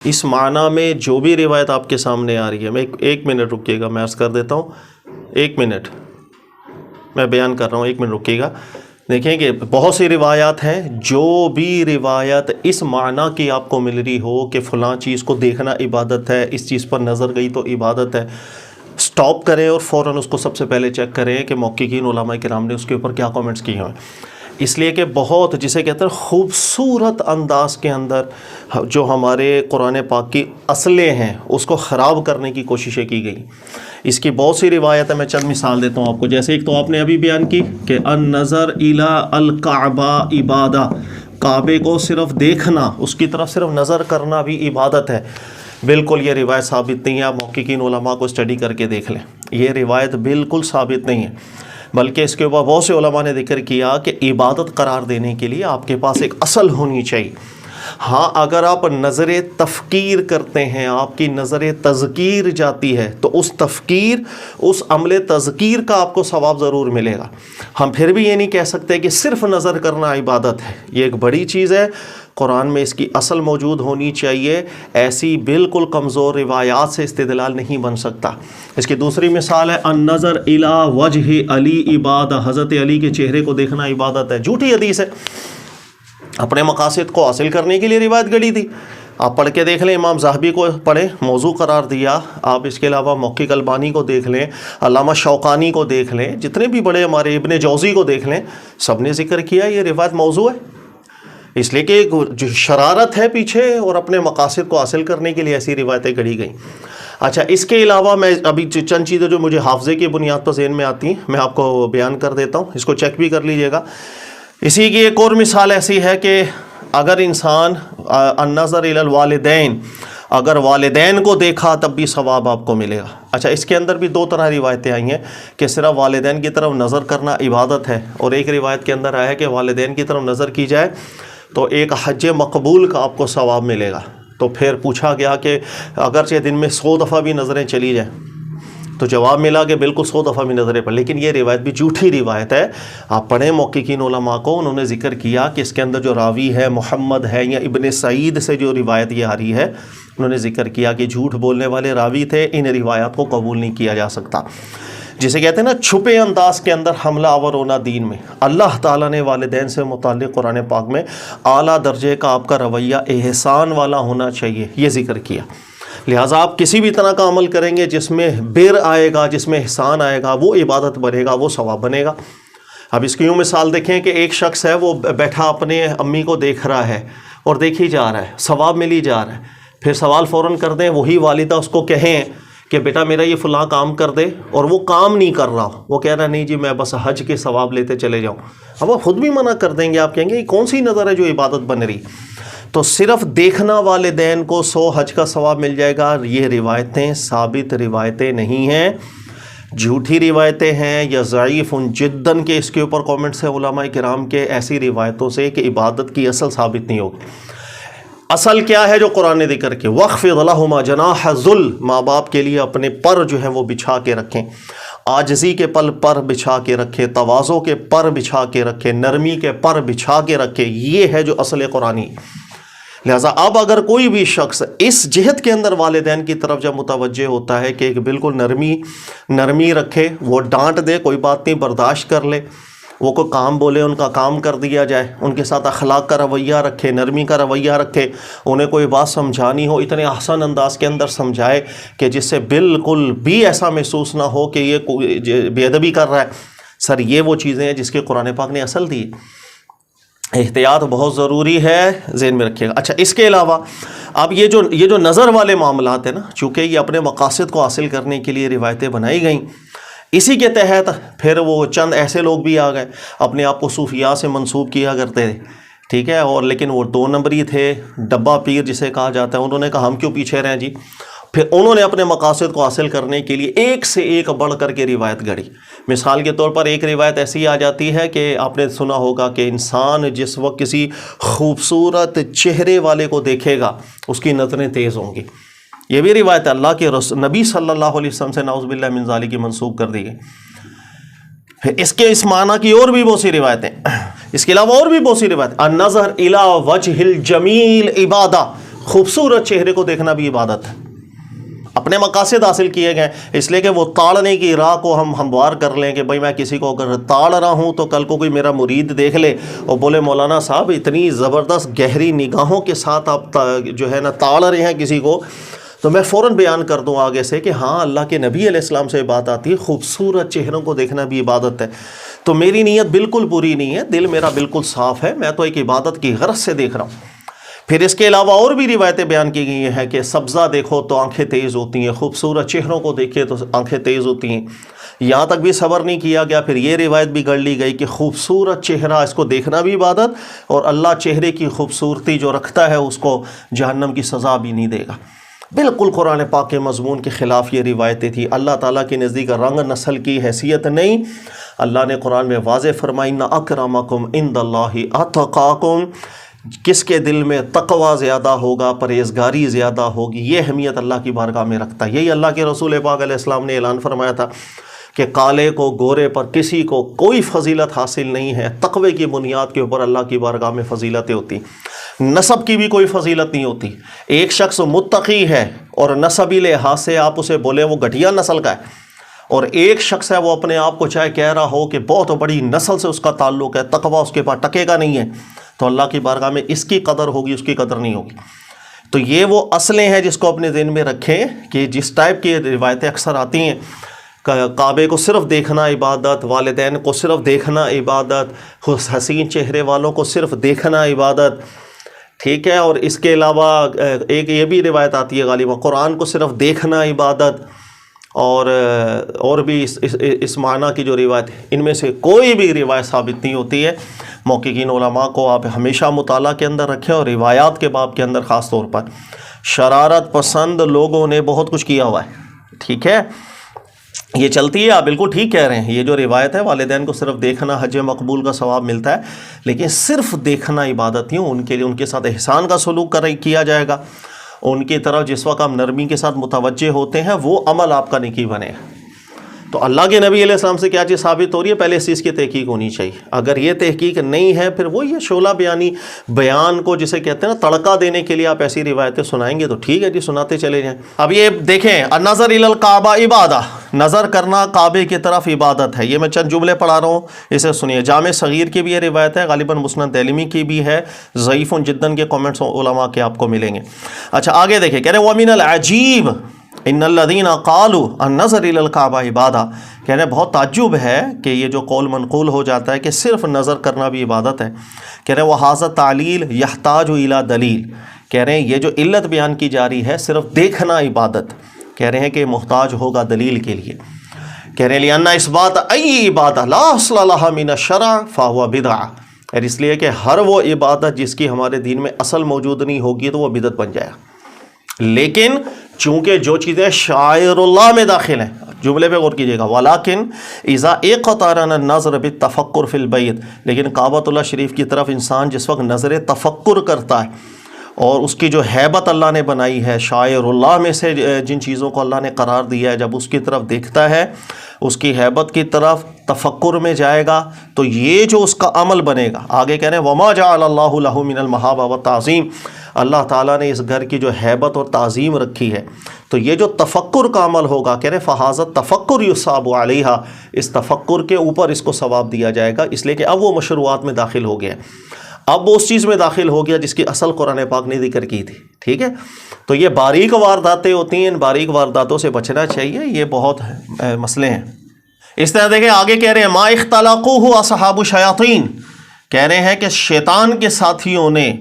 اس معنی میں جو بھی روایت آپ کے سامنے آ رہی ہے، میں ایک منٹ رکیے گا، میں عرض کر دیتا ہوں، ایک منٹ میں بیان کر رہا ہوں، ایک منٹ رکیے گا۔ دیکھیں کہ بہت سی روایات ہیں، جو بھی روایت اس معنی کی آپ کو مل رہی ہو کہ فلاں چیز کو دیکھنا عبادت ہے، اس چیز پر نظر گئی تو عبادت ہے، سٹاپ کریں اور فوراً اس کو سب سے پہلے چیک کریں کہ محققین علماء کرام نے اس کے اوپر کیا کامنٹس کیے ہیں۔ اس لیے کہ بہت جسے کہتے ہیں خوبصورت انداز کے اندر جو ہمارے قرآن پاک کی اصلیں ہیں اس کو خراب کرنے کی کوششیں کی گئی۔ اس کی بہت سی روایت ہے، میں چند مثال دیتا ہوں آپ کو۔ جیسے ایک تو آپ نے ابھی بیان کی کہ النظر الی الکعبہ عبادہ، کعبے کو صرف دیکھنا، اس کی طرف صرف نظر کرنا بھی عبادت ہے۔ بالکل یہ روایت ثابت نہیں ہے، آپ محققین علماء کو اسٹڈی کر کے دیکھ لیں، یہ روایت بالکل ثابت نہیں ہے، بلکہ اس کے اوپر بہت سے علماء نے ذکر کیا کہ عبادت قرار دینے کے لیے آپ کے پاس ایک اصل ہونی چاہیے۔ ہاں اگر آپ نظر تفکیر کرتے ہیں، آپ کی نظر تذکیر جاتی ہے، تو اس تفکیر، اس عمل تذکیر کا آپ کو ثواب ضرور ملے گا۔ ہم پھر بھی یہ نہیں کہہ سکتے کہ صرف نظر کرنا عبادت ہے، یہ ایک بڑی چیز ہے، قرآن میں اس کی اصل موجود ہونی چاہیے، ایسی بالکل کمزور روایات سے استدلال نہیں بن سکتا۔ اس کی دوسری مثال ہے النظر الی وجہ علی عبادہ، حضرت علی کے چہرے کو دیکھنا عبادت ہے۔ جھوٹی حدیث ہے، اپنے مقاصد کو حاصل کرنے کے لیے روایت گڑی تھی۔ آپ پڑھ کے دیکھ لیں، امام ذہبی کو پڑھیں، موضوع قرار دیا۔ آپ اس کے علاوہ محقق البانی کو دیکھ لیں، علامہ شوقانی کو دیکھ لیں، جتنے بھی بڑے ہمارے ابن جوزی کو دیکھ لیں، سب نے ذکر کیا یہ روایت موضوع ہے، اس لیے کہ جو شرارت ہے پیچھے اور اپنے مقاصد کو حاصل کرنے کے لیے ایسی روایتیں گڑھی گئیں۔ اچھا، اس کے علاوہ میں ابھی چند چیزیں جو مجھے حافظے کی بنیاد پر ذہن میں آتی ہیں میں آپ کو بیان کر دیتا ہوں، اس کو چیک بھی کر لیجئے گا۔ اسی کی ایک اور مثال ایسی ہے کہ اگر انسان النظر الی الوالدین، اگر والدین کو دیکھا تب بھی ثواب آپ کو ملے گا۔ اچھا، اس کے اندر بھی دو طرح روایتیں آئی ہیں کہ صرف والدین کی طرف نظر کرنا عبادت ہے، اور ایک روایت کے اندر آیا ہے کہ والدین کی طرف نظر کی جائے تو ایک حج مقبول کا آپ کو ثواب ملے گا۔ تو پھر پوچھا گیا کہ اگرچہ دن میں 100 دفعہ بھی نظریں چلی جائیں، تو جواب ملا کہ بالکل 100 دفعہ بھی نظریں پڑھ، لیکن یہ روایت بھی جھوٹی روایت ہے۔ آپ پڑھیں محققین علماء کو، انہوں نے ذکر کیا کہ اس کے اندر جو راوی ہے محمد ہے، یا ابن سعید سے جو روایت یہ آ رہی ہے، انہوں نے ذکر کیا کہ جھوٹ بولنے والے راوی تھے، ان روایات کو قبول نہیں کیا جا سکتا۔ جسے کہتے ہیں نا چھپے انداز کے اندر حملہ آور ہونا دین میں۔ اللہ تعالیٰ نے والدین سے متعلق قرآن پاک میں اعلیٰ درجے کا آپ کا رویہ احسان والا ہونا چاہیے، یہ ذکر کیا۔ لہٰذا آپ کسی بھی طرح کا عمل کریں گے جس میں بر آئے گا، جس میں احسان آئے گا، وہ عبادت بنے گا، وہ ثواب بنے گا۔ اب اس کی یوں مثال دیکھیں کہ ایک شخص ہے، وہ بیٹھا اپنے امی کو دیکھ رہا ہے اور دیکھی جا رہا ہے، ثواب ملی جا رہا ہے، پھر سوال فوراً کر دیں، وہی والدہ اس کو کہیں کہ بیٹا میرا یہ فلاں کام کر دے، اور وہ کام نہیں کر رہا، وہ کہہ رہا نہیں جی میں بس حج کے ثواب لیتے چلے جاؤں، اب وہ خود بھی منع کر دیں گے، آپ کہیں گے یہ کون سی نظر ہے جو عبادت بن رہی۔ تو صرف دیکھنا والدین کو 100 حج کا ثواب مل جائے گا، یہ روایتیں ثابت روایتیں نہیں ہیں، جھوٹی روایتیں ہیں، یا ضعیف جداً کے اس کے اوپر کامنٹس ہیں علماء کرام کے ایسی روایتوں سے کہ عبادت کی اصل ثابت نہیں ہوگی۔ اصل کیا ہے جو قرآن نے ذکر کی؟ وَاخْفِضْ لَهُمَا جَنَاحَ الذُّلِّ، ماں باپ کے لیے اپنے پر جو ہے وہ بچھا کے رکھیں، عاجزی کے پل پر بچھا کے رکھیں، تواضع کے پر بچھا کے رکھیں، نرمی کے پر بچھا کے رکھیں، یہ ہے جو اصل قرآنی۔ لہٰذا اب اگر کوئی بھی شخص اس جہت کے اندر والدین کی طرف جب متوجہ ہوتا ہے کہ ایک بالکل نرمی رکھے، وہ ڈانٹ دے کوئی بات نہیں، برداشت کر لے، وہ کوئی کام بولے ان کا کام کر دیا جائے، ان کے ساتھ اخلاق کا رویہ رکھے، نرمی کا رویہ رکھے، انہیں کوئی بات سمجھانی ہو اتنے آسان انداز کے اندر سمجھائے کہ جس سے بالکل بھی ایسا محسوس نہ ہو کہ یہ بے ادبی کر رہا ہے۔ سر یہ وہ چیزیں ہیں جس کے قرآن پاک نے اصل دی۔ احتیاط بہت ضروری ہے، ذہن میں رکھیے گا۔ اچھا، اس کے علاوہ اب یہ جو نظر والے معاملات ہیں نا، چونکہ یہ اپنے مقاصد کو حاصل کرنے کے لیے روایتیں بنائی گئیں، اسی کے تحت پھر وہ چند ایسے لوگ بھی آ گئے اپنے آپ کو صوفیاء سے منسوب کیا کرتے تھے، ٹھیک ہے، اور لیکن وہ 2 نمبری تھے، ڈبہ پیر جسے کہا جاتا ہے، انہوں نے کہا ہم کیوں پیچھے رہیں جی، پھر انہوں نے اپنے مقاصد کو حاصل کرنے کے لیے ایک سے ایک بڑھ کر کے روایت گڑھی۔ مثال کے طور پر ایک روایت ایسی آ جاتی ہے کہ آپ نے سنا ہوگا کہ انسان جس وقت کسی خوبصورت چہرے والے کو دیکھے گا اس کی نظریں تیز ہوں گی، یہ بھی روایت اللہ کے نبی صلی اللہ علیہ وسلم سے نعوذ باللہ من ذالک کی منسوب کر دی گئی۔ اس معنی کی اور بھی بہت سی روایتیں، اس کے علاوہ اور بھی بہت سی روایت، النظر الی وجہ الجمیل عبادہ، خوبصورت چہرے کو دیکھنا بھی عبادت ہے. اپنے مقاصد حاصل کیے گئے، اس لیے کہ وہ تاڑنے کی راہ کو ہم ہموار کر لیں کہ بھائی میں کسی کو اگر تاڑ رہا ہوں تو کل کو کوئی میرا مرید دیکھ لے اور بولے مولانا صاحب اتنی زبردست گہری نگاہوں کے ساتھ آپ جو ہے نا تاڑ رہے ہیں کسی کو، تو میں فوراً بیان کر دوں آگے سے کہ ہاں اللہ کے نبی علیہ السلام سے بات آتی ہے خوبصورت چہروں کو دیکھنا بھی عبادت ہے. تو میری نیت بالکل بری نہیں ہے، دل میرا بالکل صاف ہے، میں تو ایک عبادت کی غرض سے دیکھ رہا ہوں. پھر اس کے علاوہ اور بھی روایتیں بیان کی گئی ہیں کہ سبزہ دیکھو تو آنکھیں تیز ہوتی ہیں، خوبصورت چہروں کو دیکھے تو آنکھیں تیز ہوتی ہیں. یہاں تک بھی صبر نہیں کیا گیا، پھر یہ روایت بھی گڑھ لی گئی کہ خوبصورت چہرہ اس کو دیکھنا بھی عبادت، اور اللہ چہرے کی خوبصورتی جو رکھتا ہے اس کو جہنم کی سزا بھی نہیں دے گا. بالکل قرآن پاک کے مضمون کے خلاف یہ روایتیں تھیں. اللہ تعالیٰ کے نزدیک رنگ نسل کی حیثیت نہیں. اللہ نے قرآن میں واضح فرمائی ان اکرمکم عند اللہ اتقاکم، کس کے دل میں تقوی زیادہ ہوگا، پرہیزگاری زیادہ ہوگی، یہ اہمیت اللہ کی بارگاہ میں رکھتا ہے. یہی اللہ کے رسول پاک علیہ السلام نے اعلان فرمایا تھا کہ کالے کو گورے پر کسی کو کوئی فضیلت حاصل نہیں ہے، تقوی کی بنیاد کے اوپر اللہ کی بارگاہ میں فضیلتیں ہوتی. نسب کی بھی کوئی فضیلت نہیں ہوتی. ایک شخص متقی ہے اور نسبی لحاظ سے آپ اسے بولیں وہ گھٹیا نسل کا ہے، اور ایک شخص ہے وہ اپنے آپ کو چاہے کہہ رہا ہو کہ بہت بڑی نسل سے اس کا تعلق ہے، تقوی اس کے پاس ٹکے گا نہیں ہے، تو اللہ کی بارگاہ میں اس کی قدر ہوگی، اس کی قدر نہیں ہوگی. تو یہ وہ اصلیں ہیں جس کو اپنے ذہن میں رکھیں کہ جس ٹائپ کی روایتیں اکثر آتی ہیں، کعبے کو صرف دیکھنا عبادت، والدین کو صرف دیکھنا عبادت، حسین چہرے والوں کو صرف دیکھنا عبادت، ٹھیک ہے. اور اس کے علاوہ ایک یہ بھی روایت آتی ہے غالباً قرآن کو صرف دیکھنا عبادت، اور بھی اس معنی کی جو روایت ہے، ان میں سے کوئی بھی روایت ثابت نہیں ہوتی ہے. محققین علماء کو آپ ہمیشہ مطالعہ کے اندر رکھیں، اور روایات کے باب کے اندر خاص طور پر شرارت پسند لوگوں نے بہت کچھ کیا ہوا ہے، ٹھیک ہے. یہ چلتی ہے، آپ بالکل ٹھیک کہہ رہے ہیں. یہ جو روایت ہے والدین کو صرف دیکھنا حج مقبول کا ثواب ملتا ہے، لیکن صرف دیکھنا عبادت نہیں، ان کے لیے ان کے ساتھ احسان کا سلوک کیا جائے گا. ان کی طرف جس وقت آپ نرمی کے ساتھ متوجہ ہوتے ہیں وہ عمل آپ کا نیکی بنے گا. تو اللہ کے نبی علیہ السلام سے کیا چیز ثابت ہو رہی ہے؟ پہلے اس چیز کی تحقیق ہونی چاہیے. اگر یہ تحقیق نہیں ہے پھر وہ یہ شعلہ بیان کو جسے کہتے ہیں نا تڑکا دینے کے لیے آپ ایسی روایتیں سنائیں گے تو ٹھیک ہے جی، سناتے چلے جائیں. اب یہ دیکھیں النظر الی الکعبہ عبادہ، نظر کرنا کعبے کی طرف عبادت ہے. یہ میں چند جملے پڑھا رہا ہوں، اسے سنیے. جامع صغیر کی بھی یہ روایت ہے، غالباً مسند دارمی کی بھی ہے. ضعیف جداً کے کامنٹس علماء کے آپ کو ملیں گے. اچھا آگے دیکھیں، کہہ رہے ہیں وَمِنَ الْعَجِيبِ ان الذین قالوا النظر الی الکعبہ عبادہ. کہہ رہے ہیں بہت تعجب ہے کہ یہ جو قول منقول ہو جاتا ہے کہ صرف نظر کرنا بھی عبادت ہے. کہہ رہے ہیں وَهَذَا تعلیل یحتاج الی دلیل. کہہ رہے ہیں یہ جو علت بیان کی جا رہی ہے صرف دیکھنا عبادت، کہہ رہے ہیں کہ محتاج ہوگا دلیل کے لیے. کہہ رہے ہیں لِأَنَّ إِثْبَاتَ أَيِّ عِبَادَةٍ لَا أَصْلَ لَهَا مِنَ الشَّرْعِ فَهُوَ بِدْعَةٌ. اور اس لیے کہ ہر وہ عبادت جس کی ہمارے دین میں اصل موجود نہیں ہوگی تو وہ بدعت بن جائے گا. لیکن چونکہ جو چیزیں شعائر اللہ میں داخل ہیں، جملے پہ غور کیجیے گا، ولیکن اذا اقترن النظر بالتفکر فی البیت. لیکن کعبۃ اللہ شریف کی طرف انسان جس وقت نظر تفکر کرتا ہے اور اس کی جو ہیبت اللہ نے بنائی ہے، شعائر اللہ میں سے جن چیزوں کو اللہ نے قرار دیا ہے، جب اس کی طرف دیکھتا ہے، اس کی ہیبت کی طرف تفکر میں جائے گا تو یہ جو اس کا عمل بنے گا. آگے کہہ رہے ہیں وما جعل اللہ لہ من المحابہ والتعظیم. اللہ تعالیٰ نے اس گھر کی جو ہیبت اور تعظیم رکھی ہے، تو یہ جو تفکر کا عمل ہوگا، کہہ رہے فہذا تفکر یصاب علیہا، اس تفکر کے اوپر اس کو ثواب دیا جائے گا. اس لیے کہ اب وہ مشروعات میں داخل ہو گیا، اب وہ اس چیز میں داخل ہو گیا جس کی اصل قرآن پاک نے ذکر کی تھی. ٹھیک ہے، تو یہ باریک وارداتیں ہوتی ہیں، ان باریک وارداتوں سے بچنا چاہیے، یہ بہت مسئلے ہیں. اس طرح دیکھیں آگے کہہ رہے ہیں ما اختلقوہ اصحاب الشیاطین. کہہ رہے ہیں کہ شیطان کے ساتھیوں نے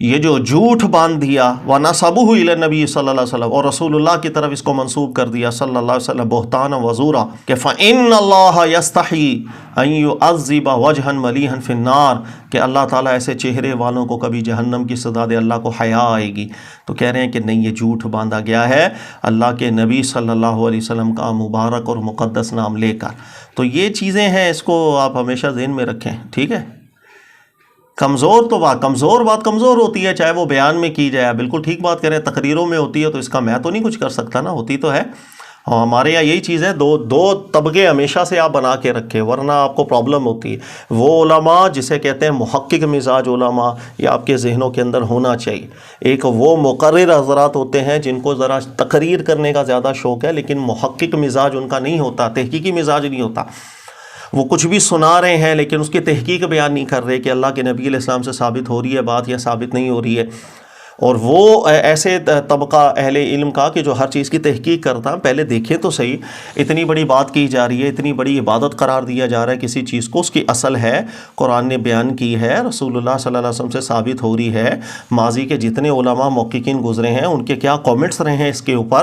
یہ جو جھوٹ باندھ دیا، وَنَسَبُهُ إِلَى النَّبِيِّ صلی اللہ علیہ وسلم، اور رسول اللہ کی طرف اس کو منسوب کر دیا صلی اللہ علیہ وسلم، بہتانا وزورا، کہ فَإِنَّ اللَّهَ يَسْتَحِي أَن يُعَذِّبَ وَجْهًا مَلِيحًا فِي النَّارِ، کہ اللہ تعالیٰ ایسے چہرے والوں کو کبھی جہنم کی سزا دے، اللہ کو حیا آئے گی. تو کہہ رہے ہیں کہ نہیں، یہ جھوٹ باندھا گیا ہے اللہ کے نبی صلی اللہ علیہ وسلم کا مبارک اور مقدس نام لے کر. تو یہ چیزیں ہیں، اس کو آپ ہمیشہ ذہن میں رکھیں. ٹھیک ہے، کمزور بات کمزور ہوتی ہے، چاہے وہ بیان میں کی جائے. بالکل ٹھیک بات کریں، تقریروں میں ہوتی ہے تو اس کا میں تو نہیں کچھ کر سکتا نا، ہوتی تو ہے. ہمارے یہاں یہی چیز ہے، دو طبقے ہمیشہ سے آپ بنا کے رکھے، ورنہ آپ کو پرابلم ہوتی ہے۔ وہ علماء جسے کہتے ہیں محقق مزاج علماء، یہ آپ کے ذہنوں کے اندر ہونا چاہیے۔ ایک وہ مقرر حضرات ہوتے ہیں جن کو ذرا تقریر کرنے کا زیادہ شوق ہے، لیکن محقق مزاج ان کا نہیں ہوتا، تحقیقی مزاج نہیں ہوتا۔ وہ کچھ بھی سنا رہے ہیں لیکن اس کی تحقیق بیان نہیں کر رہے کہ اللہ کے نبی علیہ السلام سے ثابت ہو رہی ہے بات یا ثابت نہیں ہو رہی ہے۔ اور وہ ایسے طبقہ اہل علم کا کہ جو ہر چیز کی تحقیق کرتا، پہلے دیکھیں تو صحیح، اتنی بڑی بات کی جا رہی ہے، اتنی بڑی عبادت قرار دیا جا رہا ہے کسی چیز کو، اس کی اصل ہے قرآن نے بیان کی ہے، رسول اللہ صلی اللہ علیہ وسلم سے ثابت ہو رہی ہے، ماضی کے جتنے علماء محققین گزرے ہیں ان کے کیا کامنٹس رہے ہیں اس کے اوپر۔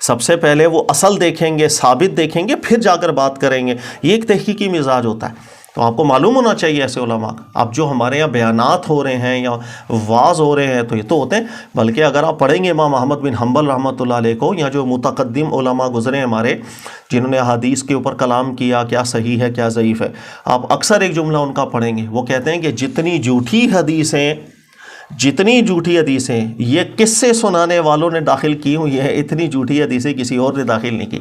سب سے پہلے وہ اصل دیکھیں گے، ثابت دیکھیں گے، پھر جا کر بات کریں گے۔ یہ ایک تحقیقی مزاج ہوتا ہے، تو آپ کو معلوم ہونا چاہیے ایسے علماء کا۔ اب جو ہمارے یہاں بیانات ہو رہے ہیں یا واعظ ہو رہے ہیں تو یہ تو ہوتے ہیں، بلکہ اگر آپ پڑھیں گے امام احمد بن حنبل رحمۃ اللہ علیہ کو، یا جو متقدم علماء گزرے ہیں ہمارے جنہوں نے حدیث کے اوپر کلام کیا، کیا صحیح ہے کیا ضعیف ہے، آپ اکثر ایک جملہ ان کا پڑھیں گے، وہ کہتے ہیں کہ جتنی جھوٹی حدیثیں یہ قصے سنانے والوں نے داخل کی ہوئی ہیں، اتنی جھوٹی حدیثیں کسی اور نے داخل نہیں کی۔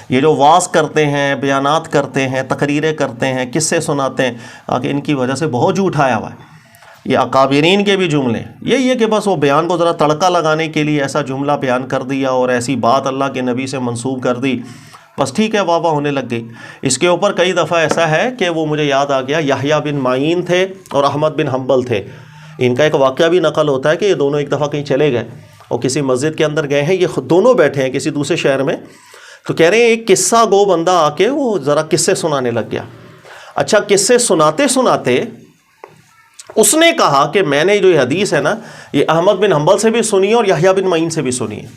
یہ جو واعظ کرتے ہیں، بیانات کرتے ہیں، تقریریں کرتے ہیں، قصے سناتے ہیں، آگے ان کی وجہ سے بہت جھوٹ آیا ہوا ہے۔ یہ اکابرین کے بھی جملے یہی ہے کہ بس وہ بیان کو ذرا تڑکا لگانے کے لیے ایسا جملہ بیان کر دیا اور ایسی بات اللہ کے نبی سے منسوب کر دی، بس ٹھیک ہے، واہ واہ ہونے لگ گئی۔ اس کے اوپر کئی دفعہ ایسا ہے کہ وہ مجھے یاد آ گیا، یحییٰ بن معین تھے اور احمد بن حنبل تھے، ان کا ایک واقعہ بھی نقل ہوتا ہے کہ یہ دونوں ایک دفعہ کہیں چلے گئے اور کسی مسجد کے اندر گئے ہیں، یہ خود دونوں بیٹھے ہیں کسی دوسرے شہر میں، تو کہہ رہے ہیں ایک قصہ گو بندہ آ کے وہ ذرا قصے سنانے لگ گیا۔ اچھا، قصے سناتے سناتے اس نے کہا کہ میں نے جو یہ حدیث ہے نا، یہ احمد بن حنبل سے بھی سنی ہے اور یحییٰ بن معین سے بھی سنی ہے۔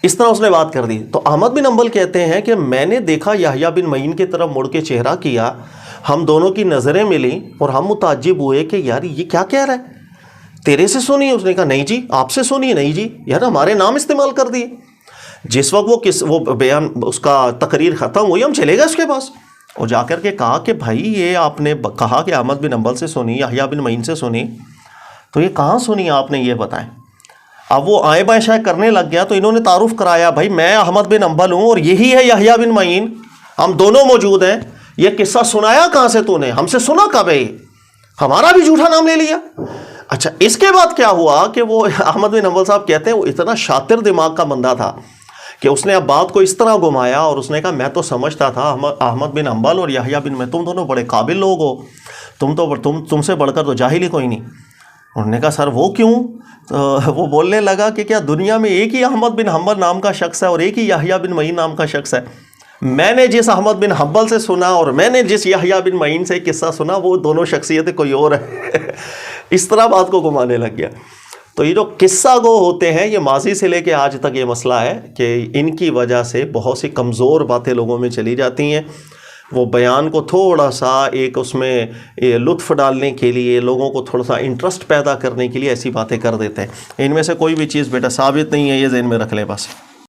اس طرح اس نے بات کر دی۔ تو احمد بن حنبل کہتے ہیں کہ میں نے دیکھا یحییٰ بن معین کی طرف مڑ کے چہرہ کیا، ہم دونوں کی نظریں ملیں اور ہم متعجب ہوئے کہ یار یہ کیا کہہ رہا ہے، تیرے سے سنی؟ اس نے کہا نہیں جی۔ آپ سے سنی؟ نہیں جی۔ یار ہمارے نام استعمال کر دیے۔ جس وقت وہ بیان اس کا تقریر ختم ہوئی، ہم چلے گئے اس کے پاس اور جا کر کے کہا کہ بھائی یہ آپ نے کہا کہ احمد بن حنبل سے سنی، یحییٰ بن معین سے سنی، تو یہ کہاں سنی آپ نے، یہ بتائیں۔ اب وہ آئیں بائیں شائیں کرنے لگ گیا، تو انہوں نے تعارف کرایا، بھائی میں احمد بن حنبل ہوں اور یہی ہے یحییٰ بن معین، ہم دونوں موجود ہیں، یہ قصہ سنایا کہاں سے تو نے، ہم سے سنا کب ہے، ہمارا بھی جھوٹا نام لے لیا۔ اچھا، اس کے بعد کیا ہوا کہ وہ احمد بن حنبل صاحب کہتے ہیں وہ اتنا شاطر دماغ کا بندہ تھا کہ اس نے اب بات کو اس طرح گھمایا اور اس نے کہا میں تو سمجھتا تھا احمد بن حنبل اور یحییٰ بن معین تم دونوں بڑے قابل لوگ ہو، تم سے بڑھ کر تو جاہل ہی کوئی نہیں۔ انہوں نے کہا سر وہ کیوں؟ وہ بولنے لگا کہ کیا دنیا میں ایک ہی احمد بن حنبل نام کا شخص ہے اور ایک ہی یحییٰ بن معین نام کا شخص ہے؟ میں نے جس احمد بن حنبل سے سنا اور میں نے جس یحییٰ بن معین سے قصہ سنا، وہ دونوں شخصیتیں کوئی اور ہے۔ اس طرح بات کو گھمانے لگ گیا۔ تو یہ جو قصہ گو ہوتے ہیں، یہ ماضی سے لے کے آج تک یہ مسئلہ ہے کہ ان کی وجہ سے بہت سی کمزور باتیں لوگوں میں چلی جاتی ہیں۔ وہ بیان کو تھوڑا سا ایک اس میں لطف ڈالنے کے لیے، لوگوں کو تھوڑا سا انٹرسٹ پیدا کرنے کے لیے ایسی باتیں کر دیتے ہیں۔ ان میں سے کوئی بھی چیز بیٹا ثابت نہیں ہے، یہ ذہن میں رکھ لیں بس۔